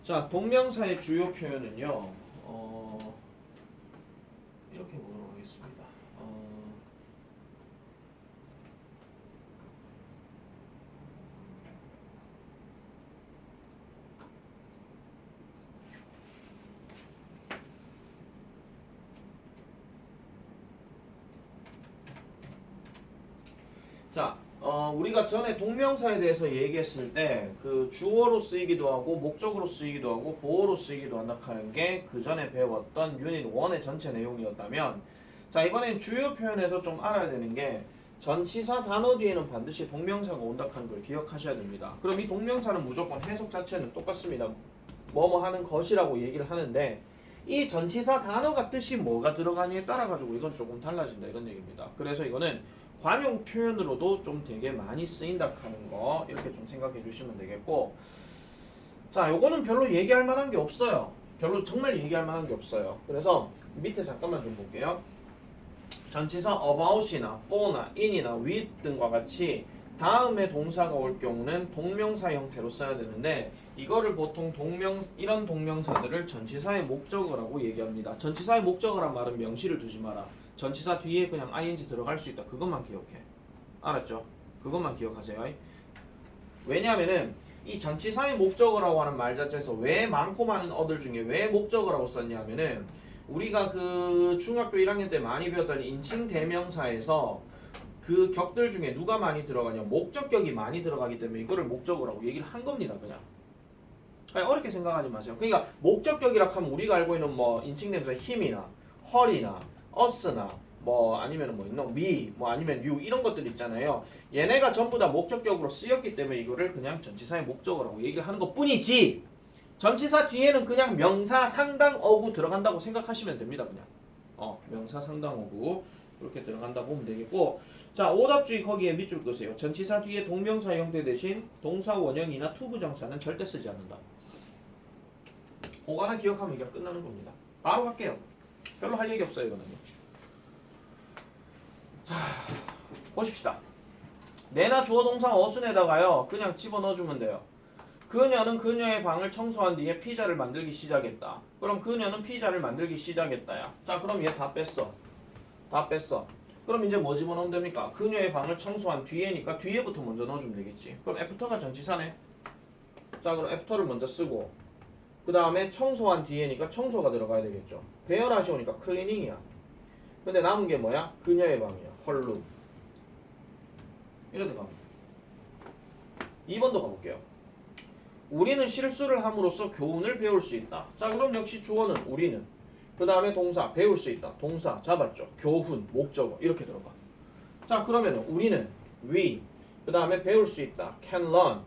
자, 동명사의 주요 표현은요. 이렇게 보도록 하겠습니다. 자, 우리가 전에 동명사에 대해서 얘기했을 때 그 주어로 쓰이기도 하고 목적으로 쓰이기도 하고 보어로 쓰이기도 한다 하는 게 그 전에 배웠던 유닛 1의 전체 내용이었다면, 자, 이번엔 주요 표현에서 좀 알아야 되는 게 전치사 단어 뒤에는 반드시 동명사가 온다 하는 걸 기억하셔야 됩니다. 그럼 이 동명사는 무조건 해석 자체는 똑같습니다. 뭐뭐 하는 것이라고 얘기를 하는데, 이 전치사 단어가 뜻이 뭐가 들어가냐에 따라 가지고 이건 조금 달라진다 이런 얘기입니다. 그래서 이거는 관용 표현으로도 좀 되게 많이 쓰인다 하는 거 이렇게 좀 생각해 주시면 되겠고, 자, 요거는 별로 얘기할 만한 게 없어요. 별로 정말 얘기할 만한 게 없어요. 그래서 밑에 잠깐만 좀 볼게요. 전치사 about이나 for나 in이나 with 등과 같이 다음에 동사가 올 경우는 동명사 형태로 써야 되는데, 이거를 보통 이런 동명사들을 전치사의 목적어라고 얘기합니다. 전치사의 목적어란 말은 명시를 두지 마라. 전치사 뒤에 그냥 ing 들어갈 수 있다. 그것만 기억해. 알았죠? 그것만 기억하세요. 왜냐하면은 이 전치사의 목적어라고 하는 말 자체에서 왜 많고 많은 어들 중에 왜 목적어라고 썼냐면은, 우리가 그 중학교 1학년 때 많이 배웠던 인칭 대명사에서 그 격들 중에 누가 많이 들어가냐, 목적격이 많이 들어가기 때문에 이거를 목적어라고 얘기를 한 겁니다. 그냥 아니, 어렵게 생각하지 마세요. 그러니까 목적격이라 하면 우리가 알고 있는 뭐 인칭 대명사 힘이나 헐이나 us나 뭐 아니면 뭐 있노 me 뭐 아니면 you 이런 것들 있잖아요. 얘네가 전부 다 목적격으로 쓰였기 때문에 이거를 그냥 전치사의 목적어라고 얘기를 하는 것뿐이지, 전치사 뒤에는 그냥 명사 상당 어구 들어간다고 생각하시면 됩니다. 그냥 명사 상당 어구 이렇게 들어간다고 보면 되겠고, 자, 오답주의 거기에 밑줄 끄세요. 전치사 뒤에 동명사 형태 대신 동사 원형이나 투부정사는 절대 쓰지 않는다. 그거 하나 기억하면 이게 끝나는 겁니다. 바로 갈게요. 별로 할 얘기 없어요. 이거는요. 자, 보십시다. 내나 주어 동사 어순에다가요 그냥 집어넣어주면 돼요. 그녀는 그녀의 방을 청소한 뒤에 피자를 만들기 시작했다. 그럼 그녀는 피자를 만들기 시작했다야. 자, 그럼 얘 다 뺐어. 다 뺐어. 그럼 이제 뭐 집어넣으면 됩니까? 그녀의 방을 청소한 뒤에니까 뒤에부터 먼저 넣어주면 되겠지. 그럼 애프터가 전치사네. 자, 그럼 애프터를 먼저 쓰고, 그 다음에 청소한 뒤에니까 청소가 들어가야 되겠죠. 배열하시 오니까 클리닝이야. 근데 남은 게 뭐야? 그녀의 방이야. 헐룸. 이렇게 갑니다. 2번도 가볼게요. 우리는 실수를 함으로써 교훈을 배울 수 있다. 자, 그럼 역시 주어는 우리는, 그 다음에 동사 배울 수 있다. 동사 잡았죠. 교훈, 목적어 이렇게 들어가. 자, 그러면 우리는 we, 그 다음에 배울 수 있다. can learn,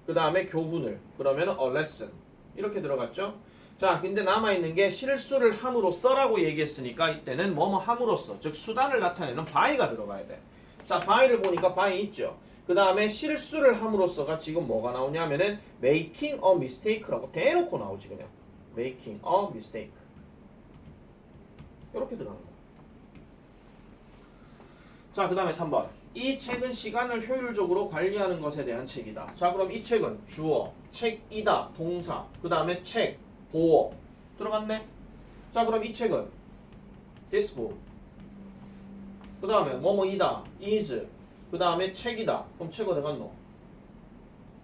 그 다음에 교훈을 그러면 a lesson 이렇게 들어갔죠. 자, 근데 남아있는 게 실수를 함으로써라고 얘기했으니까 이때는 뭐뭐 함으로써, 즉 수단을 나타내는 by가 들어가야 돼. 자, by를 보니까 by 있죠. 그 다음에 실수를 함으로써가 지금 뭐가 나오냐면은 making a mistake라고 대놓고 나오지. 그냥 making a mistake 이렇게 들어가는 거야. 자, 그 다음에 3번. 이 책은 시간을 효율적으로 관리하는 것에 대한 책이다. 자, 그럼 이 책은 주어, 책이다, 동사, 그 다음에 책, 보어 들어갔네. 자, 그럼 이 책은 this book, 그 다음에 뭐뭐이다, is, 그 다음에 책이다. 그럼 책 어디 갔노?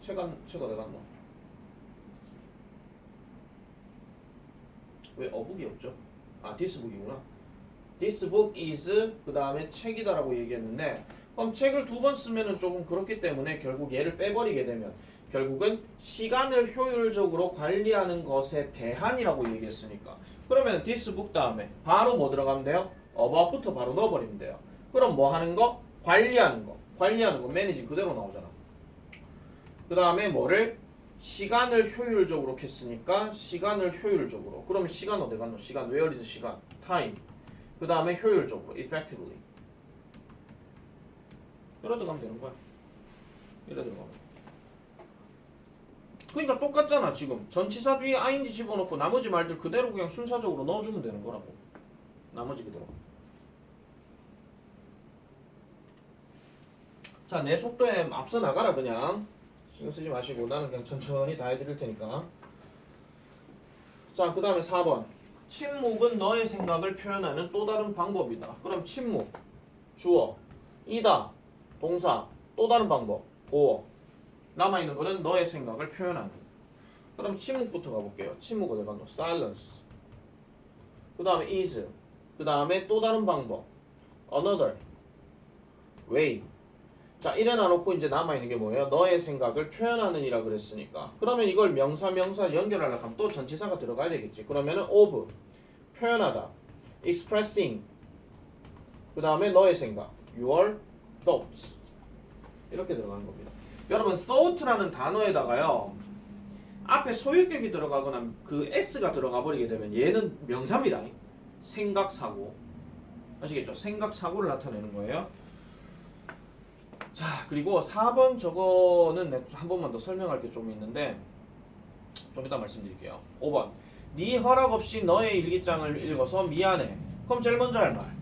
책 어디 갔노? 왜 어북이 없죠? 아, this book이구나. This book is 그 다음에 책이다라고 얘기했는데, 그럼 책을 두 번 쓰면은 조금 그렇기 때문에 결국 얘를 빼버리게 되면 결국은 시간을 효율적으로 관리하는 것에 대한이라고 얘기했으니까, 그러면 this book 다음에 바로 뭐 들어가면 돼요? about부터 바로 넣어버리면 돼요. 그럼 뭐 하는 거? 관리하는 거. 관리하는 거 매니지 그대로 나오잖아. 그 다음에 뭐를? 시간을 효율적으로 했으니까 시간을 효율적으로. 그러면 시간 어디 갔노? 시간 where is 시간? time. 그 다음에 효율적으로 effectively. 이러다 가면 되는 거야. 이러다 가면. 그러니까 똑같잖아. 지금 전치사 뒤에 ing 집어넣고 나머지 말들 그대로 그냥 순서적으로 넣어주면 되는 거라고. 나머지 그대로. 자, 내 속도에 앞서 나가라. 그냥 신경 쓰지 마시고 나는 그냥 천천히 다 해드릴 테니까. 자, 그 다음에 4번. 침묵은 너의 생각을 표현하는 또 다른 방법이다. 그럼 침묵, 주어, 이다, 동사, 또 다른 방법, 보어. 남아있는 거는 너의 생각을 표현하는. 그럼 침묵부터 가볼게요. 침묵 어디 갔노? silence. 그 다음에 is. 그 다음에 또 다른 방법, another, way. 자, 일어나놓고 이제 남아있는 게 뭐예요? 너의 생각을 표현하는 이라 그랬으니까. 그러면 이걸 명사 연결하려고 하면 또 전치사가 들어가야 되겠지. 그러면은 of, 표현하다, expressing, 그 다음에 너의 생각, your thoughts. 이렇게 들어가는 겁니다. 여러분, thought라는 단어에다가요, 앞에 소유격이 들어가거나 그 s가 들어가 버리게 되면 얘는 명사입니다. 생각, 사고. 아시겠죠? 생각, 사고를 나타내는 거예요. 자, 그리고 4번 저거는 한 번만 더 설명할 게 좀 있는데 좀 이따 말씀드릴게요. 5번. 네 허락 없이 너의 일기장을 읽어서 미안해. 그럼 제일 먼저 할 말.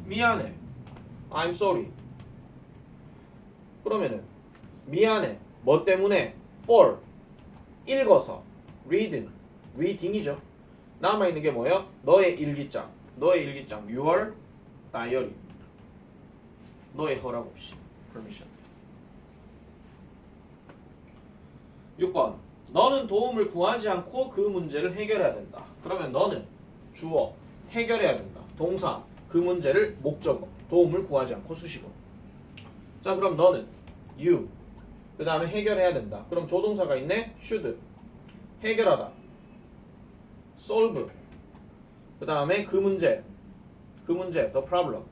미안해. I'm sorry. 그러면은 미안해. 뭐 때문에? for. 읽어서. reading이죠. 남아있는 게 뭐예요? 너의 일기장. your diary. 너의 허락 없이. permission. 6번. 너는 도움을 구하지 않고 그 문제를 해결해야 된다. 그러면 너는 주어, 해결해야 된다. 동사, 그 문제를 목적어, 도움을 구하지 않고 수식어. 자, 그럼 너는 you, 그 다음에 해결해야 된다. 그럼 조동사가 있네. should, 해결하다. solve, 그 다음에 그 문제, the problem.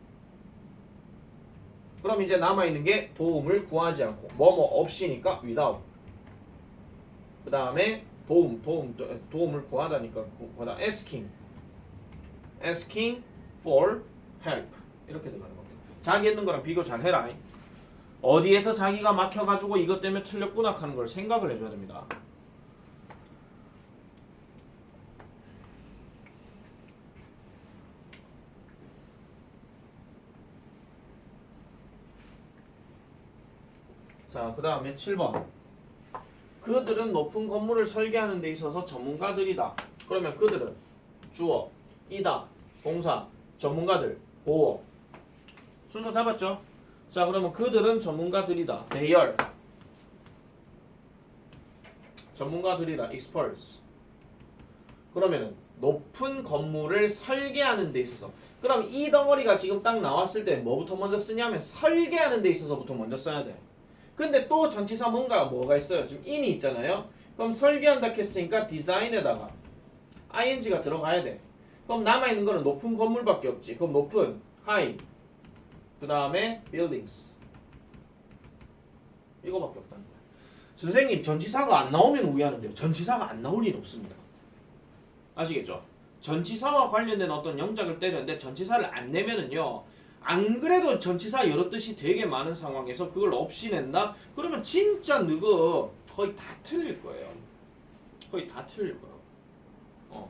그럼 이제 남아있는 게 도움을 구하지 않고 뭐뭐 없이니까 without. 그 다음에 도움을 구하다니까 구하다 asking for help. 이렇게 들어가는 겁니다. 자기 했는 거랑 비교 잘 해라. 어디에서 자기가 막혀가지고 이것 때문에 틀렸구나 하는 걸 생각을 해줘야 됩니다. 자, 그 다음에 7번. 그들은 높은 건물을 설계하는 데 있어서 전문가들이다. 그러면 그들은 주어, 이다, 동사, 전문가들, 보어. 순서 잡았죠? 자, 그러면 그들은 전문가들이다. They are. 전문가들이다. experts. 그러면은 높은 건물을 설계하는 데 있어서. 그럼 이 덩어리가 지금 딱 나왔을 때 뭐부터 먼저 쓰냐면 설계하는 데 있어서부터 먼저 써야 돼. 근데 또 전치사 뭐가 있어요? 지금 in이 있잖아요. 그럼 설계한다 했으니까 design에다가 ing가 들어가야 돼. 그럼 남아있는 거는 높은 건물밖에 없지. 그럼 높은 high, 그 다음에 buildings. 이거밖에 없다는 거야. 선생님, 전치사가 안 나오면 우회하는데요. 전치사가 안 나올 일 없습니다. 아시겠죠? 전치사와 관련된 어떤 영작을 때렸는데 전치사를 안 내면은요, 안 그래도 전치사 여러 뜻이 되게 많은 상황에서 그걸 없이 낸다? 그러면 진짜 너거 거의 다 틀릴 거예요. 거의 다 틀릴 거라고.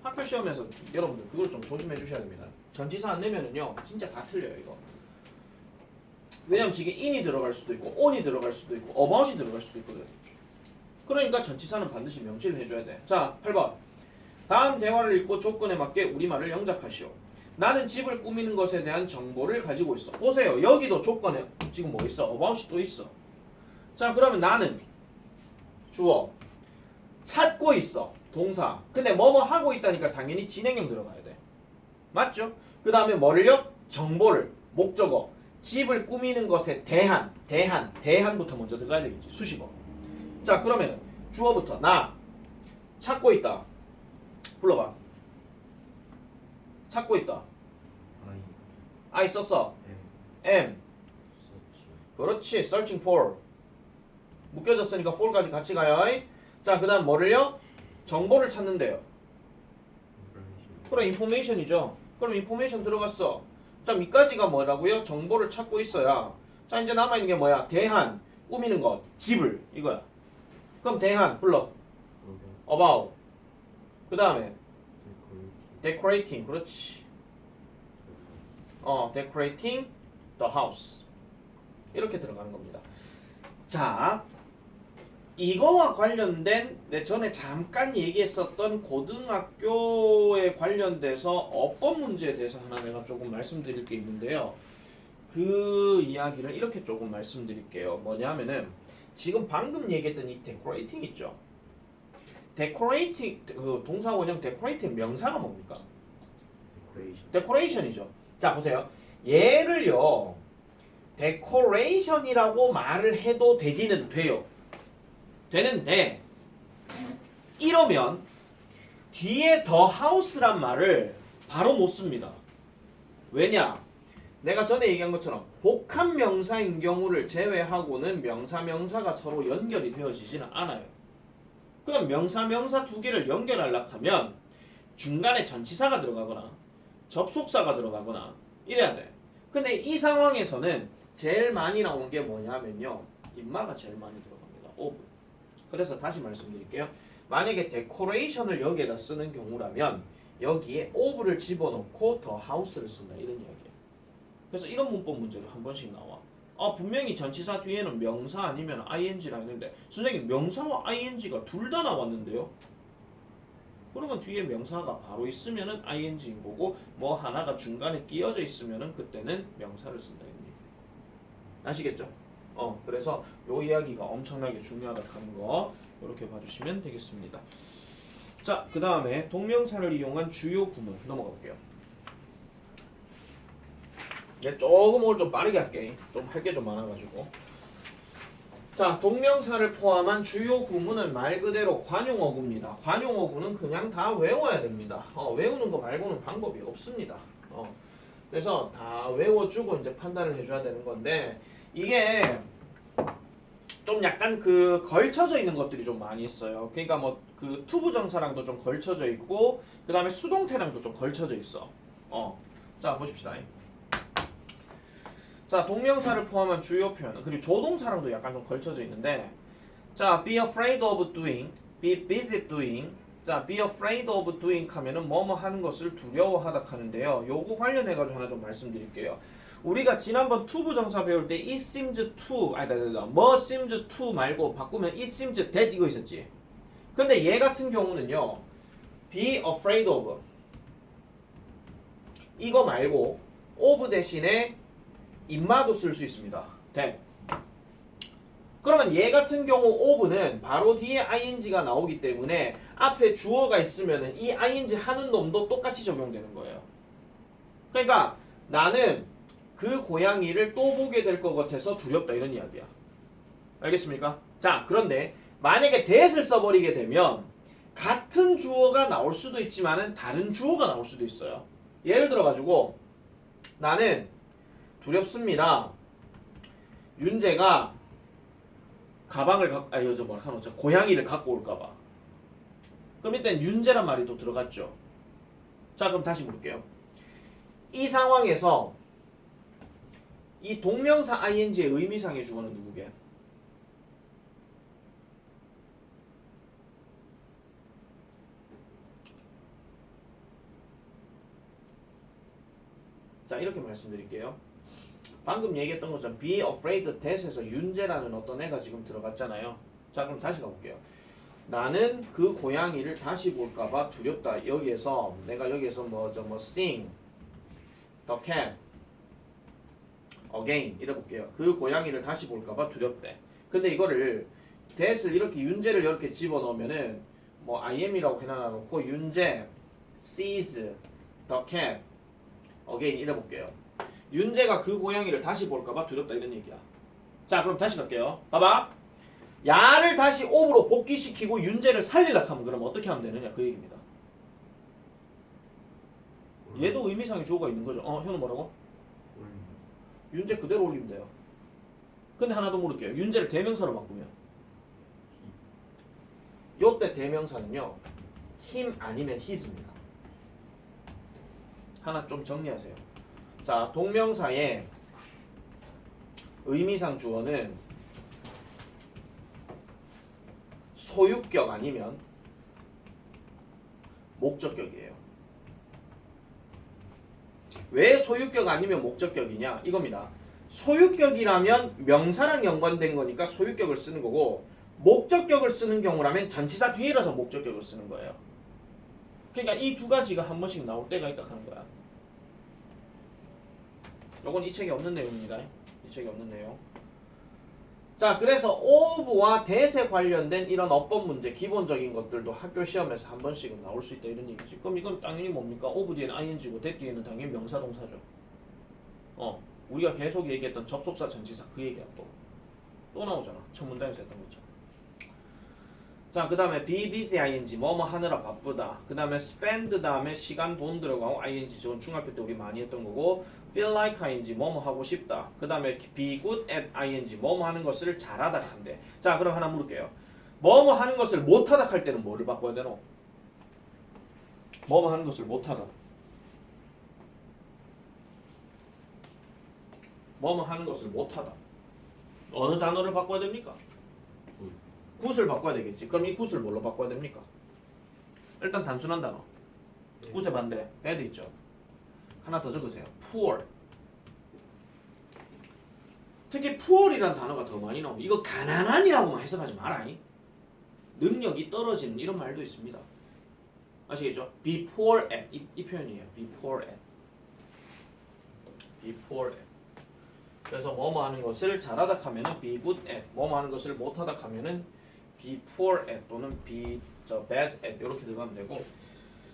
학교 시험에서 여러분들 그걸 좀 조심해 주셔야 됩니다. 전치사 안 내면은요, 진짜 다 틀려요, 이거. 왜냐면 지금 in이 들어갈 수도 있고, on이 들어갈 수도 있고, about이 들어갈 수도 있거든. 그러니까 전치사는 반드시 명시를 해줘야 돼. 자, 8번. 다음 대화를 읽고 조건에 맞게 우리말을 영작하시오. 나는 집을 꾸미는 것에 대한 정보를 가지고 있어. 보세요. 여기도 조건에 지금 뭐 있어? about이 또 있어. 자, 그러면 나는 주어. 찾고 있어. 동사. 근데 뭐뭐 하고 있다니까 당연히 진행형 들어가야 돼. 맞죠? 그 다음에 뭐를요? 정보를. 목적어. 집을 꾸미는 것에 대한부터 먼저 들어가야 되겠지. 수식어. 자, 그러면 주어부터 나 찾고 있다. 불러봐. 찾고 있다. I 썼어. am. 그렇지. searching for. 묶여졌으니까 for까지 같이 가요. 자, 그 다음 뭐를요? 정보를 찾는데요. 그럼 information이죠. 그럼 information 들어갔어. 자, 밑까지가 뭐라고요? 정보를 찾고 있어야. 자, 이제 남아있는 게 뭐야? 대한, 꾸미는 것, 집을, 이거야. 그럼 대한, 불러. about. 그 다음에 decorating, 그렇지. decorating the house. 이렇게 들어가는 겁니다. 자, 이거와 관련된 전에 잠깐 얘기했었던 고등학교에 관련돼서 어법 문제에 대해서 하나 내가 조금 말씀드릴 게 있는데요. 그 이야기를 이렇게 조금 말씀드릴게요. 뭐냐면은 지금 방금 얘기했던 이 데코레이팅 있죠. 데코레이팅 그 동사 원형 데코레이팅 명사가 뭡니까? 데코레이션이죠. 자 보세요. 얘를요 데코레이션이라고 말을 해도 되기는 돼요. 되는데 이러면 뒤에 더 하우스란 말을 바로 못 씁니다. 왜냐? 내가 전에 얘기한 것처럼 복합 명사인 경우를 제외하고는 명사가 서로 연결이 되어지지는 않아요. 그럼 명사 두 개를 연결하려고 하면 중간에 전치사가 들어가거나 접속사가 들어가거나 이래야 돼. 근데 이 상황에서는 제일 많이 나온 게 뭐냐면요. 인마가 제일 많이 들어갑니다. 오브. 그래서 다시 말씀드릴게요. 만약에 데코레이션을 여기에다 쓰는 경우라면 여기에 오브를 집어넣고 더 하우스를 쓴다 이런 이야기예요. 그래서 이런 문법 문제가 한 번씩 나와. 분명히 전치사 뒤에는 명사 아니면 ing라 했는데 선생님 명사와 ing가 둘 다 나왔는데요. 그러면 뒤에 명사가 바로 있으면은 ing인 거고 뭐 하나가 중간에 끼어져 있으면은 그때는 명사를 쓴다 이런 얘기예요. 아시겠죠? 그래서 요 이야기가 엄청나게 중요하다 하는 거 이렇게 봐주시면 되겠습니다. 자, 그 다음에 동명사를 이용한 주요 구문 넘어가 볼게요. 조금 오늘 좀 빠르게 할게. 좀 할 게 좀 많아가지고. 자, 동명사를 포함한 주요 구문은 말 그대로 관용어구입니다. 관용어구는 그냥 다 외워야 됩니다. 외우는 거 말고는 방법이 없습니다. 그래서 다 외워주고 이제 판단을 해줘야 되는 건데 이게 좀 약간 그 걸쳐져 있는 것들이 좀 많이 있어요. 그러니까 뭐 그 투부정사랑도 좀 걸쳐져 있고 그 다음에 수동태랑도 좀 걸쳐져 있어. 자 보십시다. 자 동명사를 포함한 주요 표현 그리고 조동사랑도 약간 좀 걸쳐져 있는데 자 be afraid of doing, be busy doing 자 be afraid of doing 하면은 뭐뭐 하는 것을 두려워하다 하는데요. 요거 관련해가지고 하나 좀 말씀드릴게요. 우리가 지난번 투부정사 배울 때 it seems to 뭐 seems to 말고 바꾸면 it seems that 이거 있었지. 근데 얘 같은 경우는요 be afraid of 이거 말고 of 대신에 인마도 쓸 수 있습니다. that. 그러면 얘 같은 경우 of는 바로 뒤에 ing가 나오기 때문에 앞에 주어가 있으면은 이 ing 하는 놈도 똑같이 적용되는 거예요. 그러니까 나는 그 고양이를 또 보게 될 것 같아서 두렵다 이런 이야기야. 알겠습니까? 자 그런데 만약에 that을 써버리게 되면 같은 주어가 나올 수도 있지만은 다른 주어가 나올 수도 있어요. 예를 들어 가지고 나는 두렵습니다. 윤재가 가방을 고양이를 갖고 올까봐. 그럼 일단 윤재란 말이 또 들어갔죠. 자 그럼 다시 볼게요. 이 상황에서 이 동명사 ing의 의미상의 주어는 누구게? 자 이렇게 말씀드릴게요. 방금 얘기했던 것처럼 be afraid that에서 윤재라는 어떤 애가 지금 들어갔잖아요. 자 그럼 다시 가볼게요. 나는 그 고양이를 다시 볼까봐 두렵다. 여기에서 내가 여기에서 sing the cat again 이래 볼게요. 그 고양이를 다시 볼까봐 두렵대. 근데 이거를 that을 이렇게 윤재를 이렇게 집어넣으면은 뭐 IM이라고 해놔놓고 윤재 sees the cat again 이래 볼게요. 윤재가 그 고양이를 다시 볼까봐 두렵다 이런 얘기야. 자 그럼 다시 갈게요. 봐봐. 야를 다시 of로 복귀시키고 윤재를 살리려고 하면 그럼 어떻게 하면 되느냐 그 얘기입니다. 얘도 의미상의 주어가 있는 거죠. 현우 뭐라고? 윤재 그대로 올리면 돼요. 근데 하나 더 물을게요. 윤재를 대명사로 바꾸면 요때 대명사는요 him 아니면 his입니다. 하나 좀 정리하세요. 자 동명사의 의미상 주어는 소유격 아니면 목적격이에요. 왜 소유격 아니면 목적격이냐 이겁니다. 소유격이라면 명사랑 연관된 거니까 소유격을 쓰는 거고 목적격을 쓰는 경우라면 전치사 뒤에라서 목적격을 쓰는 거예요. 그러니까 이 두 가지가 한 번씩 나올 때가 있다 하는 거야. 요건 이 책에 없는 내용입니다. 이 책에 없는 내용. 자, 그래서 of와 that에 관련된 이런 어법 문제, 기본적인 것들도 학교 시험에서 한 번씩은 나올 수 있다 이런 얘기지. 그럼 이건 당연히 뭡니까? of 뒤에는 ing고 that 뒤에는 당연히 명사 동사죠. 우리가 계속 얘기했던 접속사 전치사 그 얘기야 또 나오잖아. 첫 문장에서 했던 거죠. 자, 그 다음에 be busy ing 뭐뭐 하느라 바쁘다. 그 다음에 spend 다음에 시간 돈 들어가고 ing 저건 중학교 때 우리 많이 했던 거고 feel like ing 뭐뭐 하고 싶다. 그 다음에 be good at ing 뭐뭐 하는 것을 잘하다 한대. 자, 그럼 하나 물을게요. 뭐뭐 하는 것을 못하다 할 때는 뭐를 바꿔야 되노? 뭐뭐 하는 것을 못하다. 뭐뭐 하는 것을 못하다. 어느 단어를 바꿔야 됩니까? 굿을 바꿔야 되겠지. 그럼 이 굿을 뭘로 바꿔야 됩니까? 일단 단순한 단어. 굿의 반대 bad 있죠. 하나 더 적으세요. poor. 특히 poor이라는 단어가 더 많이 나오고 이거 가난한이라고만 해석하지 마라. 능력이 떨어지는 이런 말도 있습니다. 아시겠죠? be poor at 이 표현이에요. be poor at. be poor at. 그래서 뭐뭐 하는 것을 잘하다 하면은 be good at. 뭐뭐 하는 것을 못하다 하면은 be poor at 또는 be bad at 이렇게 들어가면 되고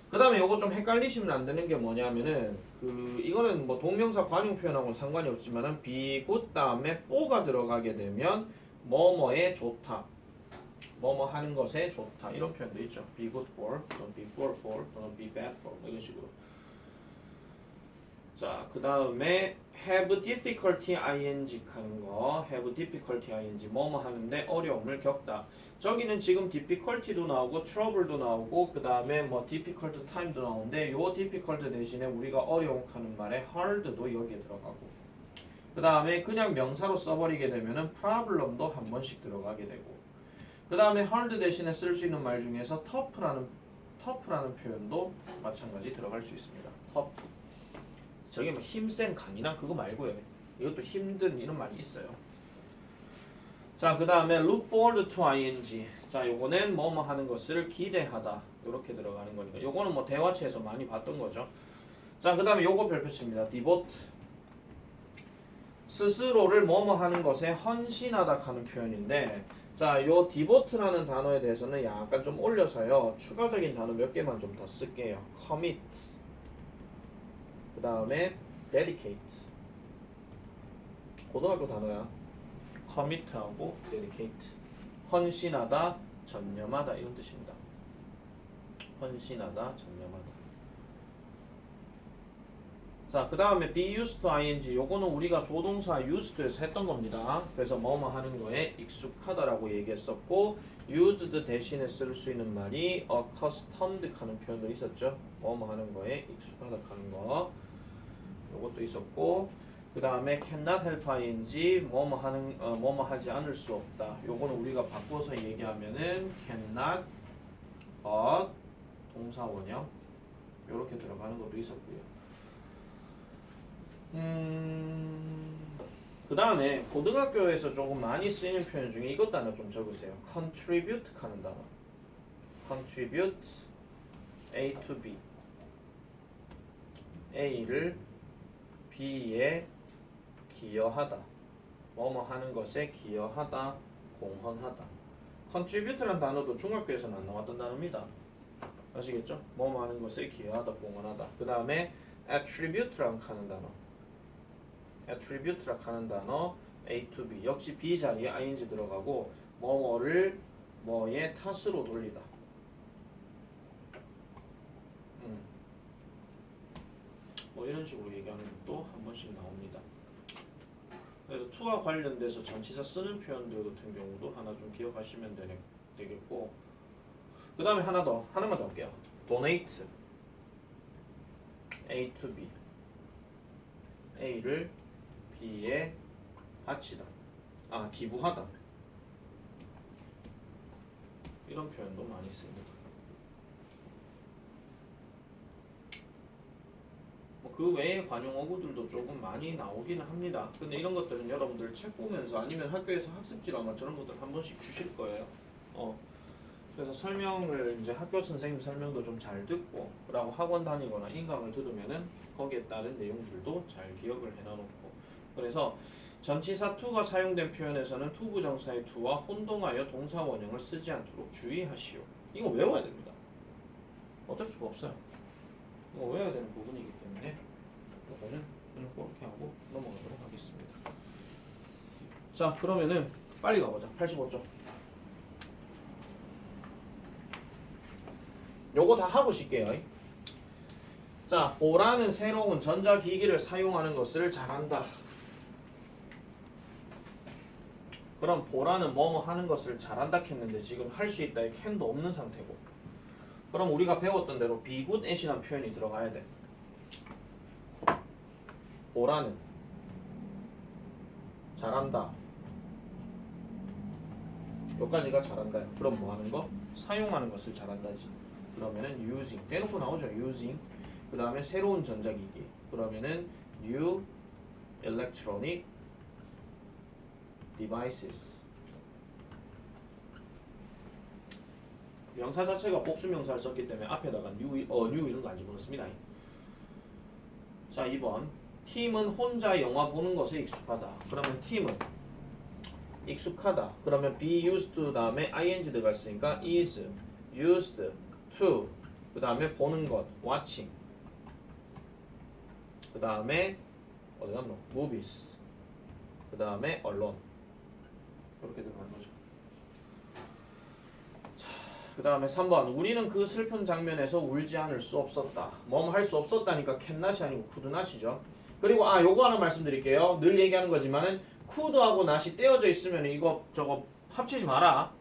그 다음에 요거 좀 헷갈리시면 안 되는 게 뭐냐면은 이거는 뭐 동명사 관용 표현하고는 상관이 없지만은 be good 다음에 for가 들어가게 되면 뭐뭐에 좋다 뭐뭐 하는 것에 좋다 이런 표현도 있죠. be good for 또는 be poor for 또는 be bad for 뭐 이런 식으로. 자, 그 다음에 have difficulty ing 하는 거 have difficulty ing 뭐뭐 하는데 어려움을 겪다. 저기는 지금 difficulty도 나오고 trouble도 나오고 그 다음에 뭐 difficult time도 나오는데 요 difficult 대신에 우리가 어려움 하는 말에 hard도 여기에 들어가고 그 다음에 그냥 명사로 써버리게 되면은 problem도 한 번씩 들어가게 되고 그 다음에 hard 대신에 쓸 수 있는 말 중에서 tough라는 표현도 마찬가지 들어갈 수 있습니다. tough. 저게 뭐 힘센 강인한 그거 말고요. 이것도 힘든 이런 말이 있어요. 자, 그 다음에 look forward to ing. 자, 요거는 뭐뭐 하는 것을 기대하다. 이렇게 들어가는 거니까. 요거는 뭐 대화체에서 많이 봤던 거죠. 자, 그 다음에 요거 별표칩니다. devote. 스스로를 뭐뭐 하는 것에 헌신하다 하는 표현인데 자, 요 devote라는 단어에 대해서는 약간 좀 올려서요. 추가적인 단어 몇 개만 좀 더 쓸게요. commit. 그 다음에 dedicate. 고등학교 단어야. commit하고 dedicate. 헌신하다, 전념하다 이런 뜻입니다. 헌신하다, 전념하다. 자, 그 다음에 be used to ing. 요거는 우리가 조동사 used에서 했던 겁니다. 그래서 뭐뭐 하는 거에 익숙하다라고 얘기했었고 used 대신에 쓸 수 있는 말이 accustomed 하는 표현도 있었죠. 뭐뭐 하는 거에 익숙하다 하는 거. 요것도 있었고 그 다음에 cannot help ing 뭐뭐 하지 않을 수 없다. 요거는 우리가 바꿔서 얘기하면은 cannot but 동사 원형 요렇게 들어가는 것도 있었고요. 그 다음에 고등학교에서 조금 많이 쓰이는 표현 중에 이것도 하나 좀 적으세요. contribute 하는 단어. contribute A to B. A를 B에 기여하다. 뭐뭐 하는 것에 기여하다, 공헌하다. contribute라는 단어도 중학교에서는 안 나왔던 단어입니다. 아시겠죠? 뭐뭐 하는 것에 기여하다, 공헌하다. 그 다음에 attribute라고 하는 단어. attribute라고 하는 단어 A to B. 역시 B 자리에 ing 들어가고 뭐뭐를 뭐의 탓으로 돌리다. 뭐 이런 식으로 얘기하는 것도 한 번씩 나옵니다. 그래서 to와 관련돼서 전치사 쓰는 표현들 같은 경우도 하나 좀 기억하시면 되겠고 그 다음에 하나만 더 할게요. donate A to B. A를 B에 바치다. 기부하다. 이런 표현도 많이 씁니다. 뭐 그 외에 관용어구들도 조금 많이 나오기는 합니다. 근데 이런 것들은 여러분들 책 보면서 아니면 학교에서 학습지로 아마 저런 것들 한 번씩 주실 거예요. 그래서 설명을 이제 학교 선생님 설명도 좀 잘 듣고, 그리고 학원 다니거나 인강을 들으면은 거기에 따른 내용들도 잘 기억을 해놔놓고. 그래서 전치사 to가 사용된 표현에서는 to 부정사의 to와 혼동하여 동사 원형을 쓰지 않도록 주의하시오. 이거 외워야 됩니다. 어쩔 수가 없어요. 이거 외워야 되는 부분이기 때문에 이거는 그냥 그렇게 하고 넘어가도록 하겠습니다. 자, 그러면은 빨리 가보자. 85쪽. 요거 다 하고 쉴게요. 자, 보라는 새로운 전자기기를 사용하는 것을 잘한다. 그럼 보라는 뭐뭐 하는 것을 잘한다 했는데 지금 할 수 있다의 캔도 없는 상태고, 그럼 우리가 배웠던 대로 be good at이라는 표현이 들어가야 돼. 보라는 잘한다. 여기까지가 잘한다. 그럼 뭐 하는 거? 사용하는 것을 잘한다지. 그러면은 using 대놓고 나오죠. using. 그 다음에 새로운 전자기기. 그러면은 new electronic devices. 명사 자체가 복수명사를 썼기 때문에 앞에다가 new 이런 거 안 집어넣습니다. 자, 2번. 팀은 혼자 영화 보는 것에 익숙하다. 그러면 팀은 익숙하다. 그러면 be used to 다음에 ing 들어갔으니까 is used to. 그 다음에 보는 것 watching. 그 다음에 어디 갔노? movies. 그 다음에 언론. 이렇게 들어가는 거죠. 그 다음에 3번. 우리는 그 슬픈 장면에서 울지 않을 수 없었다. 뭐뭐 할 수 없었다니까 캔낫이 아니고 couldnot이죠. 그리고 요거 하나 말씀드릴게요. 늘 얘기하는 거지만은 could하고 not이 떼어져 있으면 이거 저거 합치지 마라.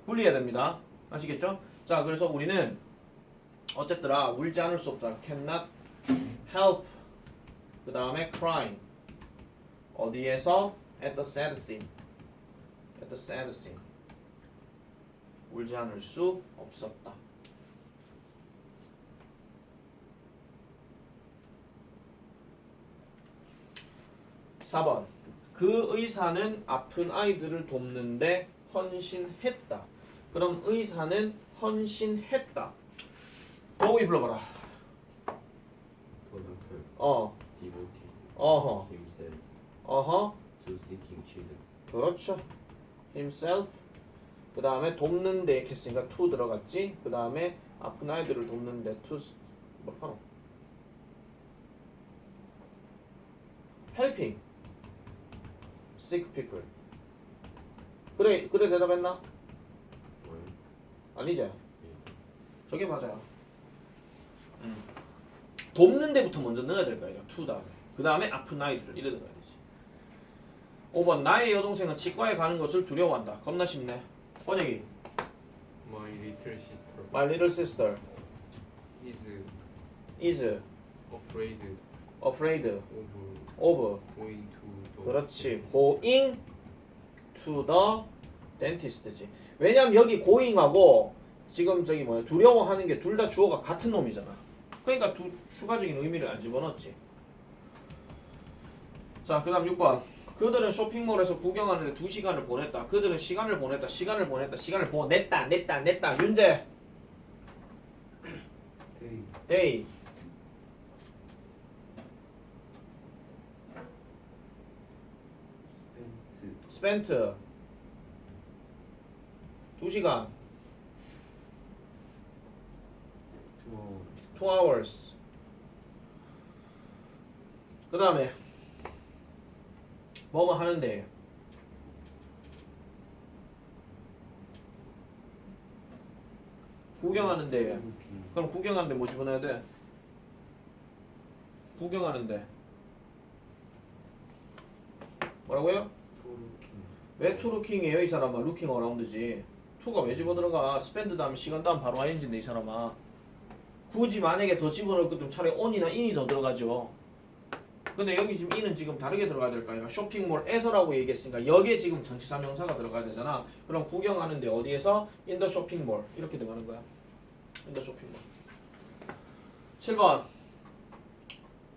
분리해야 됩니다. 아시겠죠? 자, 그래서 우리는 어쨌더라 울지 않을 수 없다. cannot help. 그 다음에 crying. 어디에서? at the sad scene. at the sad scene. 울지 않을 수 없었다. 4번. 그 의사는 아픈 아이들을 돕는데 헌신했다. 그럼 의사는 헌신했다. 도구이 불러봐라. The doctor devoted 어허. himself 어허. to seeking children. 그렇죠. himself. 그 다음에 돕는데 이렇게 했으니까 to 들어갔지. 그 다음에 아픈 아이들을 돕는데 to 뭐 하노? helping sick people. 그래 대답했나? 뭐요? 아니지. 예. 저게 맞아요. 돕는 데부터 먼저 넣어야 될 거예요. to 다음에. 그 다음에 아픈 아이들을 이래 넣어야 되지. 5번. 나의 여동생은 치과에 가는 것을 두려워한다. 겁나 쉽네. 번역이. My little sister My little sister is is afraid afraid of of. going to the 그렇지. going to the dentist지. 왜냐면 여기 going하고 지금 저기 뭐야 두려워하는 게 둘 다 주어가 같은 놈이잖아. 그러니까 두 추가적인 의미를 안 집어넣었지. 자, 그 다음 6번. 그들은 쇼핑몰에서 구경하는데 2시간을 보냈다. 그들은 시간을 보냈다. 시간을 보냈다. 윤재. day. spent. 2시간. 2 hours. 그 다음에 뭐뭐 하는데 구경하는데. 그럼 구경하는데 뭐 집어넣어야 돼? 구경하는데 뭐라고요? 왜 to looking이에요 이 사람아? looking around지. to가 왜 집어들어가? spend 다음 시간 다음 바로 ing인데 이 사람아. 굳이 만약에 더 집어넣을 것도 차라리 on이나 in이 더 들어가죠. 근데 여기 지금 in은 지금 다르게 들어가야 될까요? 쇼핑몰에서라고 얘기했으니까 여기에 지금 전치사 명사가 들어가야 되잖아. 그럼 구경하는데 어디에서? in the shopping mall. 이렇게 들어가는 거야. in the shopping mall. 7번.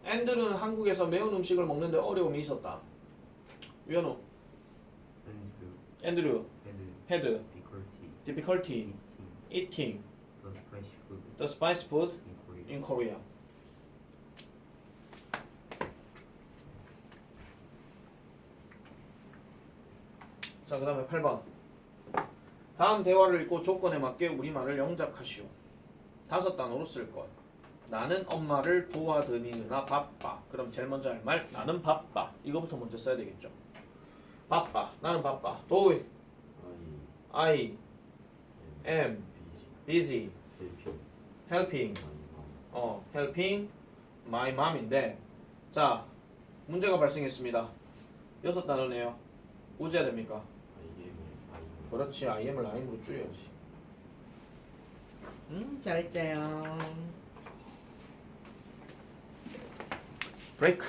앤드류는 한국에서 매운 음식을 먹는데 어려움이 있었다. 유현우. And 앤드류. had had difficulty difficulty eating eating the spicy food the spicy food in Korea. in Korea. 자, 그 다음에 8번. 다음 대화를 읽고 조건에 맞게 우리말을 영작하시오. 5단어로 쓸 것. 나는 엄마를 도와드리느라 바빠. 그럼 제일 먼저 할 말 나는 바빠. 이거부터 먼저 써야 되겠죠. 바빠. 나는 바빠. Do I am busy helping helping my mom인데 자 문제가 발생했습니다. 6단어네요. 우지야 됩니까? 그렇지. IM을 IM으로 줄여야지. 잘했죠요. 브레이크.